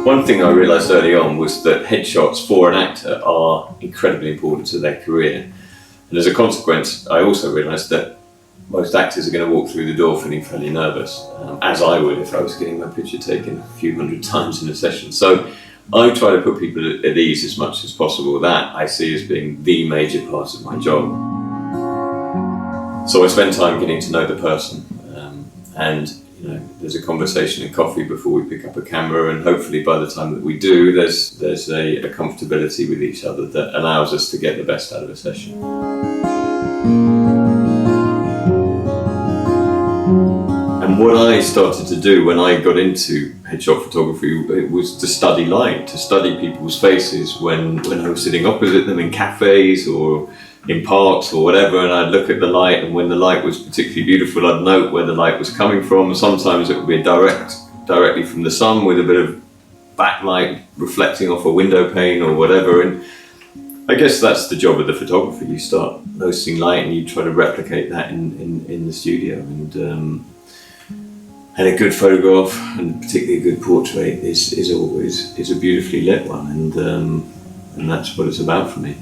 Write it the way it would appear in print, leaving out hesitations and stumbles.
One thing I realised early on was that headshots for an actor are incredibly important to their career. And as a consequence, I also realised that most actors are going to walk through the door feeling fairly nervous, as I would if I was getting my picture taken a few hundred times in a session. So I try to put people at ease as much as possible. That I see as being the major part of my job. So I spend time getting to know the person, and there's a conversation and coffee before we pick up a camera, and hopefully by the time that we do, there's a comfortability with each other that allows us to get the best out of a session. And what I started to do when I got into headshot photography, it was to study light, to study people's faces when I was sitting opposite them in cafes or in parks or whatever, and I'd look at the light, and when the light was particularly beautiful, I'd note where the light was coming from. Sometimes it would be directly from the sun with a bit of backlight reflecting off a window pane or whatever. And I guess that's the job of the photographer. You start noticing light and you try to replicate that in the studio. And a good photograph, and particularly a good portrait, is always a beautifully lit one, and that's what it's about for me.